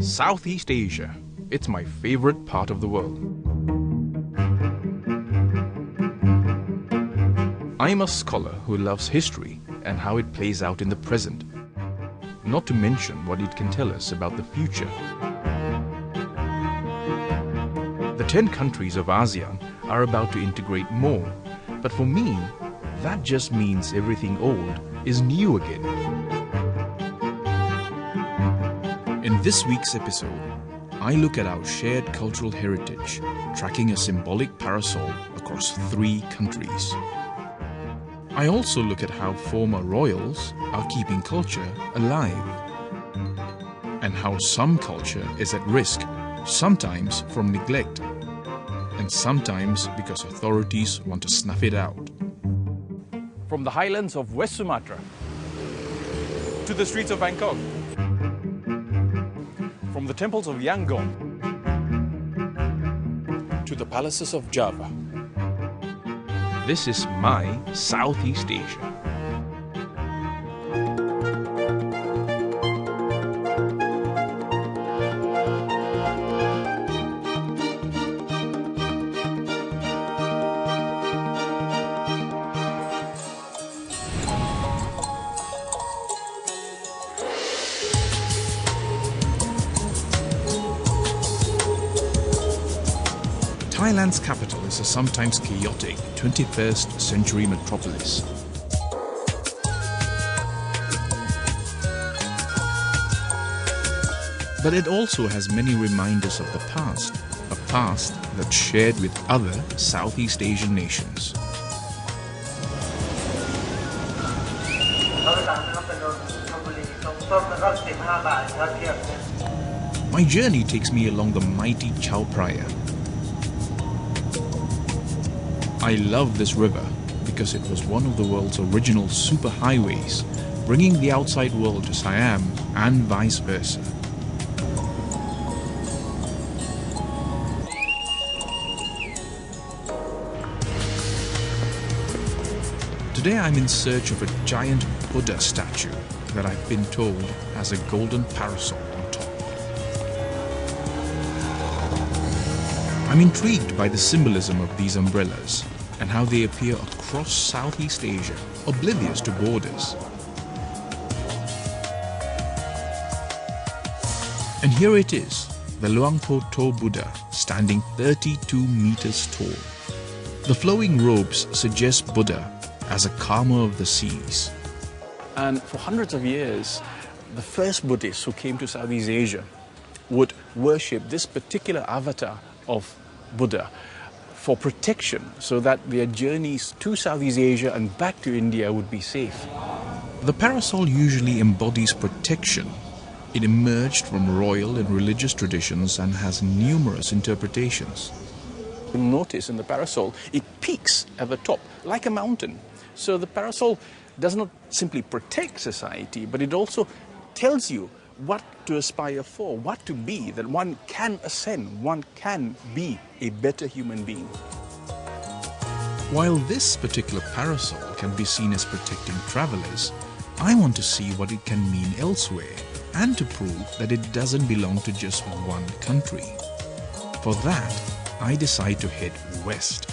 Southeast Asia. It's my favorite part of the world. I'm a scholar who loves history and how it plays out in the present, not to mention what it can tell us about the future. The 10 countries of ASEAN are about to integrate more, but for me, that just means everything old is new again. In this week's episode, I look at our shared cultural heritage, tracking a symbolic parasol across 3 countries. I also look at how former royals are keeping culture alive, and how some culture is at risk, sometimes from neglect, and sometimes because authorities want to snuff it out. From the highlands of West Sumatra to the streets of Bangkok, from the temples of Yangon to the palaces of Java. This is my Southeast Asia. Thailand's capital is a sometimes chaotic 21st century metropolis. But it also has many reminders of the past, a past that's shared with other Southeast Asian nations. My journey takes me along the mighty Chao Phraya. I love this river because it was one of the world's original superhighways, bringing the outside world to Siam and vice versa. Today I'm in search of a giant Buddha statue that I've been told has a golden parasol on top. I'm intrigued by the symbolism of these umbrellas and how they appear across Southeast Asia, oblivious to borders. And here it is, the Luang Por To Buddha, standing 32 meters tall. The flowing robes suggest Buddha as a calmer of the seas. And for hundreds of years, the first Buddhists who came to Southeast Asia would worship this particular avatar of Buddha for protection, so that their journeys to Southeast Asia and back to India would be safe. The parasol usually embodies protection. It emerged from royal and religious traditions and has numerous interpretations. You'll notice in the parasol, it peaks at the top like a mountain. So the parasol does not simply protect society, but it also tells you what to aspire for, what to be, that one can ascend, one can be a better human being. While this particular parasol can be seen as protecting travelers, I want to see what it can mean elsewhere and to prove that it doesn't belong to just one country. For that, I decide to head west.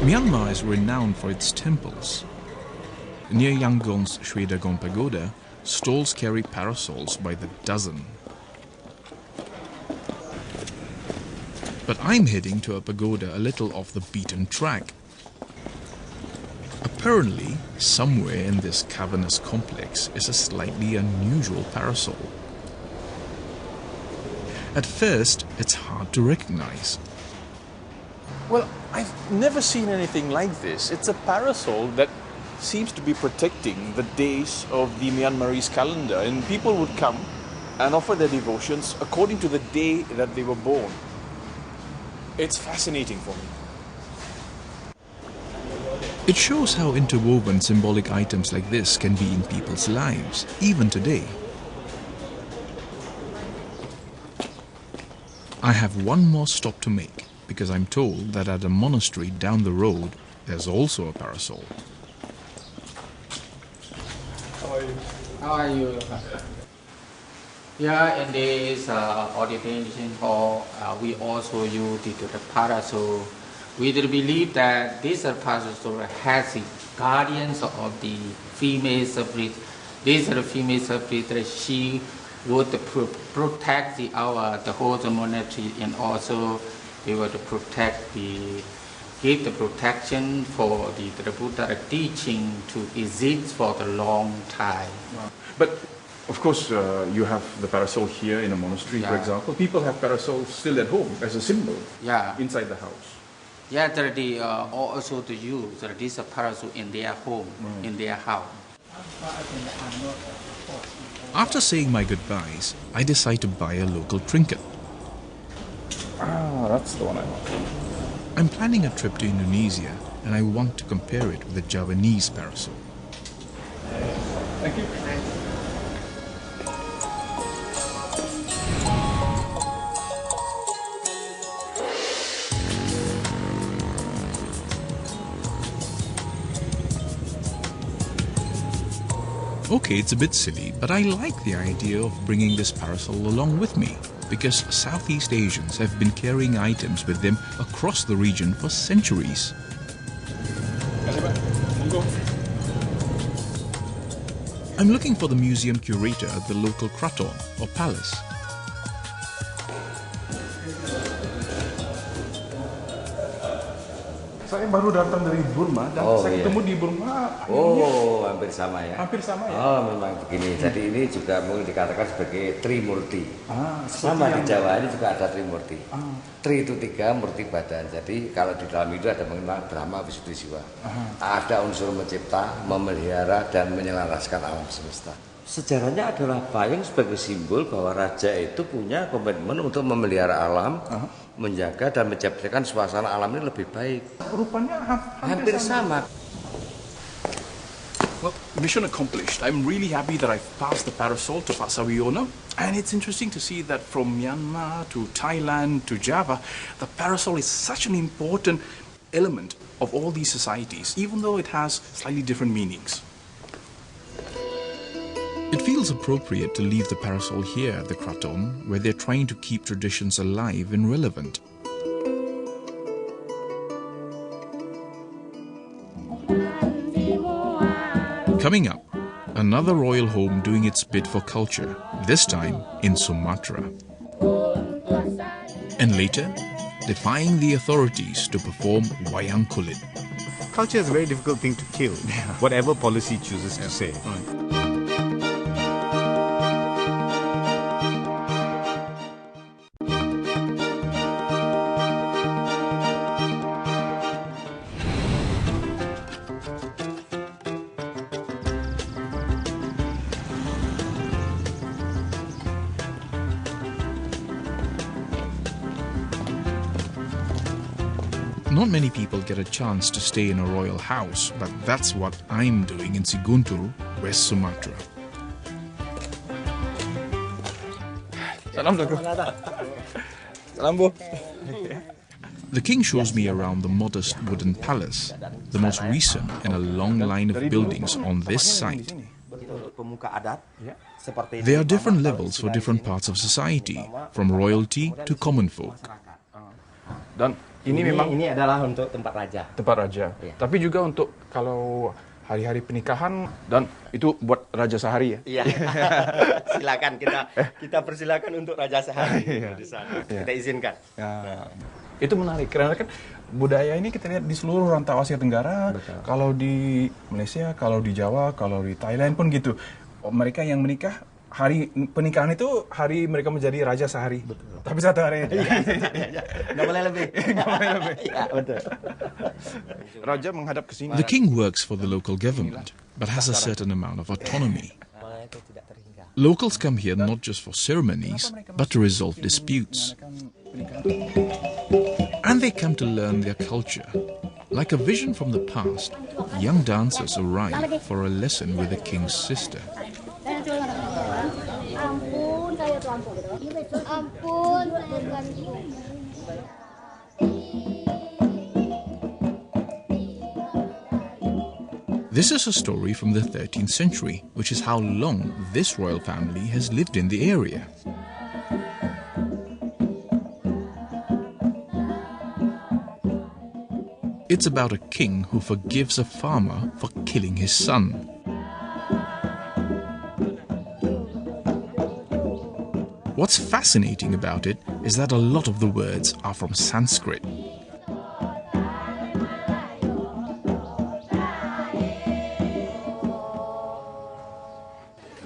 Myanmar is renowned for its temples. Near Yangon's Shwe Dagon Pagoda, stalls carry parasols by the dozen. But I'm heading to a pagoda a little off the beaten track. Apparently, somewhere in this cavernous complex is a slightly unusual parasol. At first, it's hard to recognize. Well, I've never seen anything like this. It's a parasol that seems to be protecting the days of the Myanmarese calendar, and people would come and offer their devotions according to the day that they were born. It's fascinating for me. It shows how interwoven symbolic items like this can be in people's lives, even today. I have one more stop to make because I'm told that at a monastery down the road, there's also a parasol. How are you? Yeah, in this ordination hall, we also use the parasol. We do believe that this parasol has the guardians of the female spirit. This female spirit, she would protect the whole monastery, and also they would give the protection for the Buddha teaching to exist for the long time. But of course, you have the parasol here in a monastery, for example. People have parasols still at home as a symbol inside the house. Yeah, they also to use this parasol in their home, in their house. After saying my goodbyes, I decide to buy a local trinket. Ah, that's the one I want. I'm planning a trip to Indonesia and I want to compare it with the Javanese parasol. Thank you. Okay, it's a bit silly, but I like the idea of bringing this parasol along with me, because Southeast Asians have been carrying items with them across the region for centuries. I'm looking for the museum curator at the local kraton or palace. Saya baru datang dari Burma dan saya ketemu di Burma. Oh, hampir sama ya. Hampir sama ya. Oh, memang begini. Jadi ini juga mungkin dikatakan sebagai Trimurti. Sama di Jawa ini juga ada Trimurti. Tri itu 3, Murti badan. Jadi kalau di dalam itu ada mengenal Brahma, Visuddhi, Siwa. Ada unsur mencipta, memelihara dan menyelaraskan alam semesta. Sejarahnya adalah wayang sebagai simbol bahwa raja itu punya komitmen untuk memelihara alam, menjaga dan menciptakan suasana alam ini lebih baik. Rupanya hampir sama. Well, mission accomplished. I'm really happy that I've passed the parasol to Pasawiona. And it's interesting to see that from Myanmar to Thailand to Java, the parasol is such an important element of all these societies, even though it has slightly different meanings. It feels appropriate to leave the parasol here at the kraton, where they're trying to keep traditions alive and relevant. Coming up, another royal home doing its bit for culture, this time in Sumatra. And later, defying the authorities to perform wayang kulit. Culture is a very difficult thing to kill, whatever policy chooses to say. Not many people get a chance to stay in a royal house, but that's what I'm doing in Sigunturu, West Sumatra. Salam, Dr. Salam, Bu. The king shows me around the modest wooden palace, the most recent in a long line of buildings on this site. There are different levels for different parts of society, from royalty to common folk. Dan ini adalah untuk tempat raja. Tempat raja. Ya. Tapi juga untuk kalau hari-hari pernikahan dan itu buat raja sehari ya. Iya. Silakan kita persilakan untuk raja sehari di sana. Kita izinkan. Ya. Itu menarik karena kan budaya ini kita lihat di seluruh rantau Asia Tenggara. Betul. Kalau di Malaysia, kalau di Jawa, kalau di Thailand pun gitu. Mereka yang menikah hari pernikahan itu hari mereka menjadi raja sehari. Betul. Tapi satu hari aja. Nggak boleh lebih. Nggak boleh lebih. Ya, betul. Raja menghadap ke sini. The king works for the local government, but has a certain amount of autonomy. Locals come here not just for ceremonies, but to resolve disputes. And they come to learn their culture. Like a vision from the past, young dancers arrive for a lesson with the king's sister. Ampun, saya tuan. Ampun, This is a story from the 13th century, which is how long this royal family has lived in the area. It's about a king who forgives a farmer for killing his son. What's fascinating about it is that a lot of the words are from Sanskrit.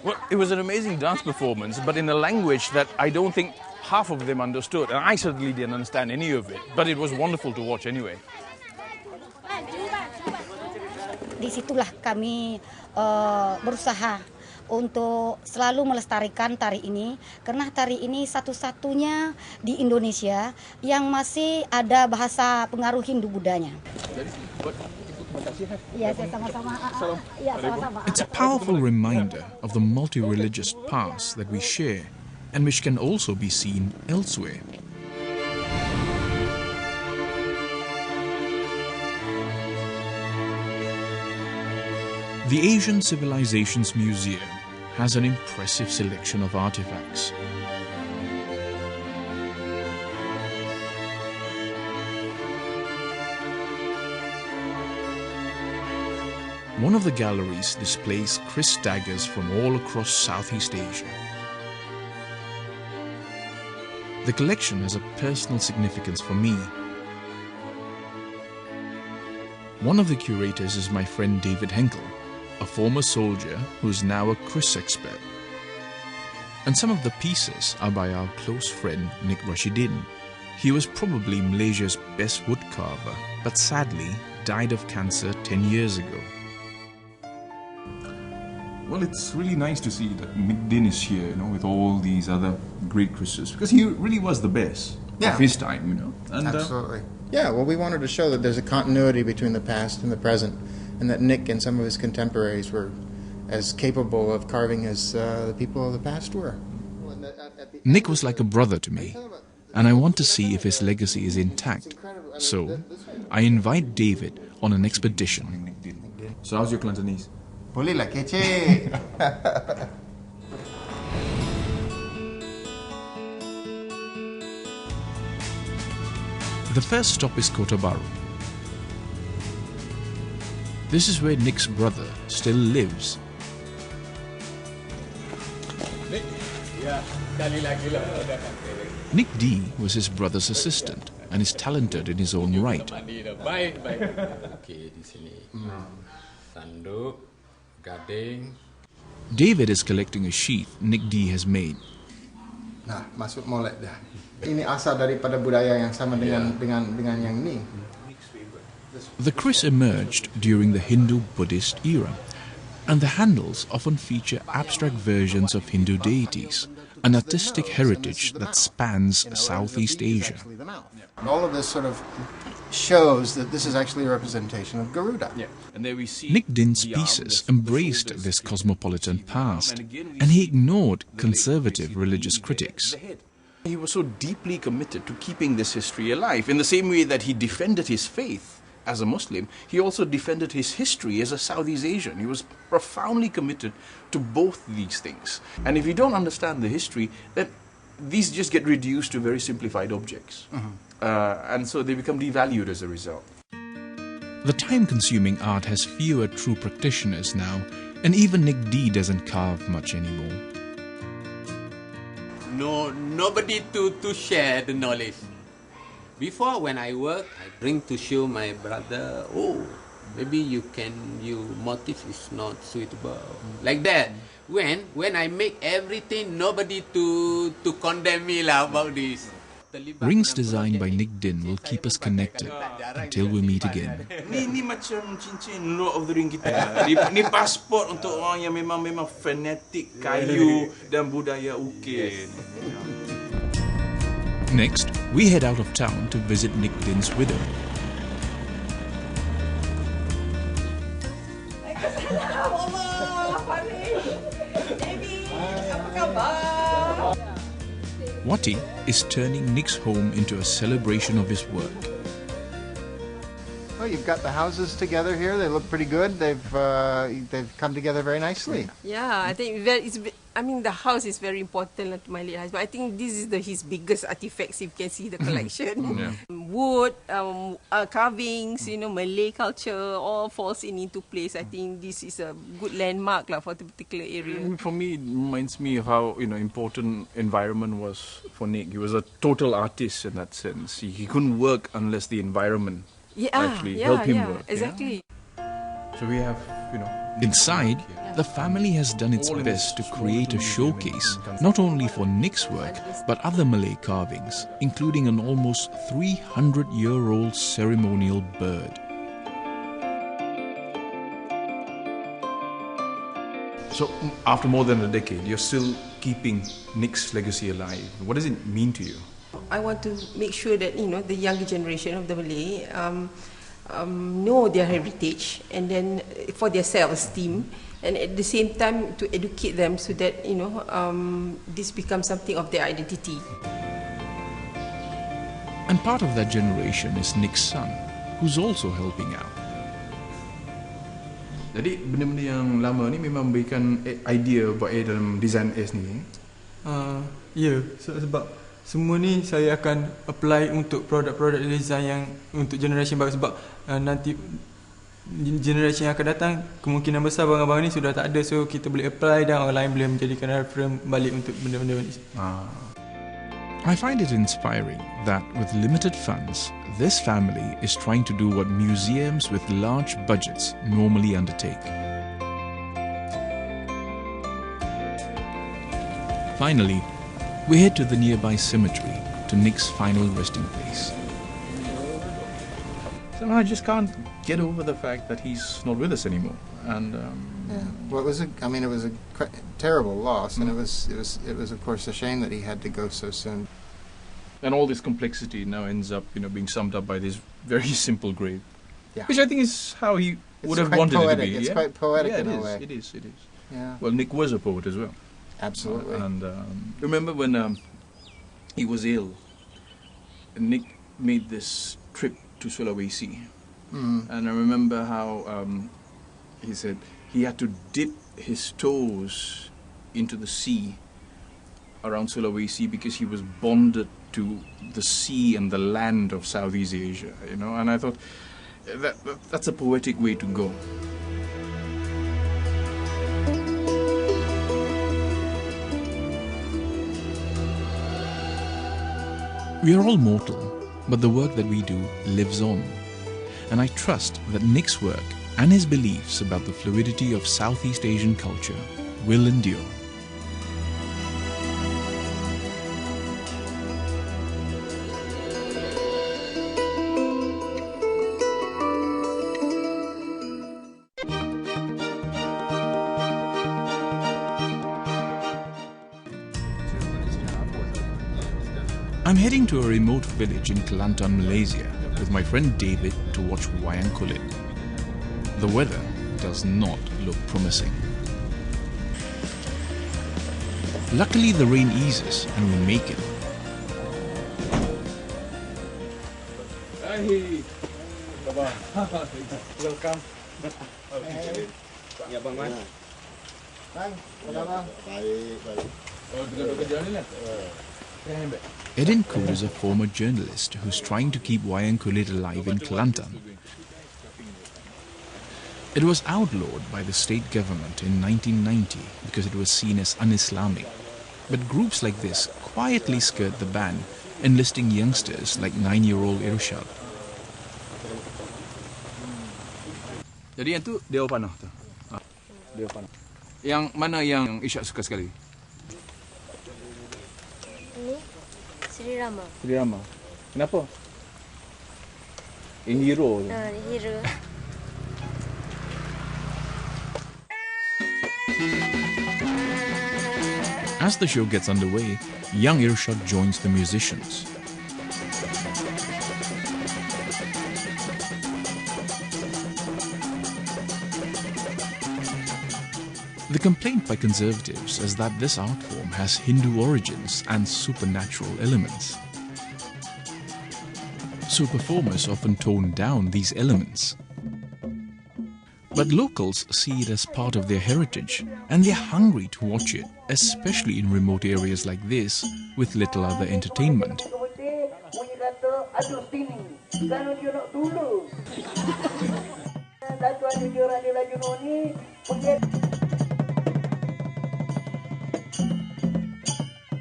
Well, it was an amazing dance performance, but in a language that I don't think half of them understood. And I certainly didn't understand any of it, but it was wonderful to watch anyway. Disitulah kami berusaha untuk selalu melestarikan tari ini, karena tari ini satu-satunya di Indonesia yang masih ada bahasa pengaruh Hindu-Budanya. Ya, sama-sama. Ya, sama-sama. It's a powerful reminder of the multi-religious past that we share and which can also be seen elsewhere. The Asian Civilizations Museum has an impressive selection of artifacts. One of the galleries displays Kris daggers from all across Southeast Asia. The collection has a personal significance for me. One of the curators is my friend David Henkel, a former soldier who is now a Kris expert. And some of the pieces are by our close friend Nick Rashidin. He was probably Malaysia's best wood carver, but sadly died of cancer 10 years ago. Well, it's really nice to see that Nick Din is here, you know, with all these other great Krises, because he really was the best of his time, you know. And, absolutely. Yeah, well, we wanted to show that there's a continuity between the past and the present, and that Nick and some of his contemporaries were as capable of carving as the people of the past were. Nick was like a brother to me, and I want to see if his legacy is intact. So, I invite David on an expedition. So how's your Kelantanese? Boleh lah, kece. The first stop is Kota Baru. This is where Nick's brother still lives. Nick D was his brother's assistant and is talented in his own right. David is collecting a sheath Nick D has made. Nah, masuk molek dah. Ini asal daripada budaya yang sama dengan yang ni. The Kris emerged during the Hindu-Buddhist era, and the handles often feature abstract versions of Hindu deities, an artistic heritage that spans Southeast Asia. All of this sort of shows that this is actually a representation of Garuda. And there we see Nick Din's pieces embraced this cosmopolitan past, and he ignored conservative religious critics. He was so deeply committed to keeping this history alive. In the same way that he defended his faith as a Muslim, he also defended his history as a Southeast Asian. He was profoundly committed to both these things. And if you don't understand the history, then these just get reduced to very simplified objects. And so they become devalued as a result. The time-consuming art has fewer true practitioners now, and even Nick D doesn't carve much anymore. Nobody to share the knowledge. Before, when I work, I bring to show my brother, oh, maybe your motif is not suitable. Like that. When I make everything, nobody to condemn me about this. Rings designed by Nick Din will keep us connected until we meet again. Ni macam cincin Lord of the Ring kita. Ni pasport untuk orang yang memang fanatik kayu dan budaya ukir. Next, we head out of town to visit Nick Din's widow. Wati is turning Nick's home into a celebration of his work. Well, you've got the houses together here. They look pretty good. They've come together very nicely. Yeah, I think the house is very important to my late husband. I think this is his biggest artifacts. You can see the collection. Wood, carvings, Malay culture, all falls into place. I think this is a good landmark for the particular area. For me, it reminds me of how important environment was for Nick. He was a total artist in that sense. He couldn't work unless the environment actually helped him work. Exactly. So we have, Inside, the family has done its best to create a showcase not only for Nick's work but other Malay carvings, including an almost 300-year-old ceremonial bird. So after more than a decade, you're still keeping Nick's legacy alive. What does it mean to you? I want to make sure that the younger generation of the Malay know their heritage, and then for their self-esteem, and at the same time to educate them so that this becomes something of their identity. And part of that generation is Nick's son, who's also helping out. Jadi benda-benda yang lama ni memang memberikan idea buat dalam design S ni. Sebab semua ni saya akan apply untuk produk-produk design yang untuk generation baru, sebab nanti generation yang akan datang kemungkinan besar barang-barang ni sudah tak ada, so kita boleh apply dan orang lain boleh menjadikan reference balik untuk benda-benda ni. I find it inspiring that with limited funds, this family is trying to do what museums with large budgets normally undertake. Finally, we head to the nearby cemetery to Nick's final resting place. Somehow I just can't get over the fact that he's not with us anymore. And well, it was a terrible loss, and it was of course a shame that he had to go so soon. And all this complexity now ends up, being summed up by this very simple grave, which I think is how he would have wanted it to be. It's quite poetic in a way. It is. Yeah. Well, Nick was a poet as well. Absolutely. And remember when he was ill, Nick made this trip to Sulawesi, and I remember how he said he had to dip his toes into the sea around Sulawesi because he was bonded to the sea and the land of Southeast Asia, and I thought that's a poetic way to go. We are all mortal, but the work that we do lives on. And I trust that Nick's work and his beliefs about the fluidity of Southeast Asian culture will endure. I'm heading to a remote village in Kelantan, Malaysia, with my friend David to watch wayang kulit. The weather does not look promising. Luckily, the rain eases and we make it. Hey, welcome. Ya bang Mas. Bang, kenapa? Baik. Oh, duduk kerja ni lah. Edin Koor is a former journalist who's trying to keep wayang kulit alive in Kelantan. It was outlawed by the state government in 1990 because it was seen as un-Islamic. But groups like this quietly skirt the ban, enlisting youngsters like 9-year-old Irshad. Jadi yang tu Dewa Panah tu. Dewa Panah. Yang mana yang Irshad suka sekali? Sri Rama. Sri Rama. Kenapa? Yang hero tu. Hero. As the show gets underway, young Irshad joins the musicians. The complaint by conservatives is that this art form has Hindu origins and supernatural elements. so performers often tone down these elements. But locals see it as part of their heritage, and they're hungry to watch it, especially in remote areas like this, with little other entertainment.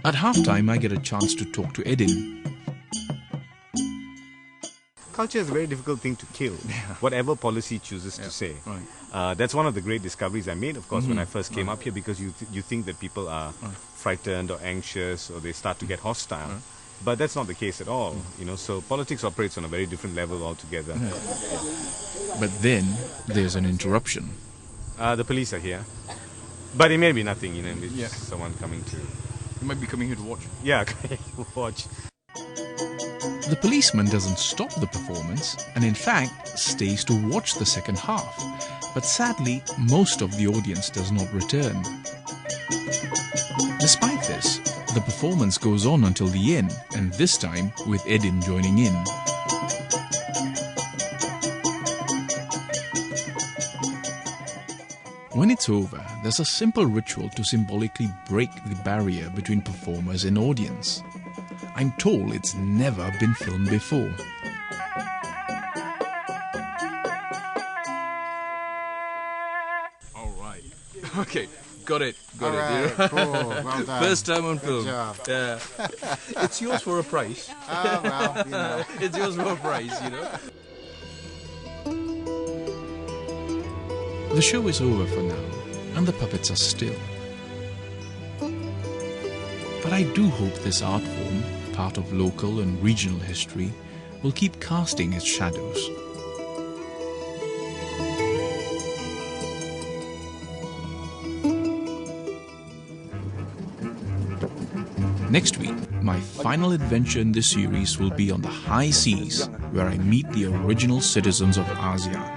At halftime, I get a chance to talk to Edin. Culture is a very difficult thing to kill, whatever policy chooses to say. Right. That's one of the great discoveries I made, of course, when I first came up here, because you think that people are frightened or anxious, or they start to get hostile. But that's not the case at all, you know. So politics operates on a very different level altogether. But then there's an interruption. The police are here, but it may be nothing, you know. It's just someone coming to. You might be coming here to watch. Yeah, watch. The policeman doesn't stop the performance and in fact stays to watch the second half. But sadly, most of the audience does not return. Despite this, the performance goes on until the end, and this time with Edin joining in. When it's over, there's a simple ritual to symbolically break the barrier between performers and audience. I'm told it's never been filmed before. All right. Okay, got it. All right, cool. Well done. First time on film. Good job. Yeah. It's yours for a price. Oh, well, you know. It's yours for a price, you know. The show is over for now, and the puppets are still. But I do hope this art form, part of local and regional history, will keep casting its shadows. Next week, my final adventure in this series will be on the high seas, where I meet the original citizens of ASEAN.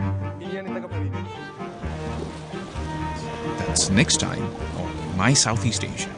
That's next time on My Southeast Asia.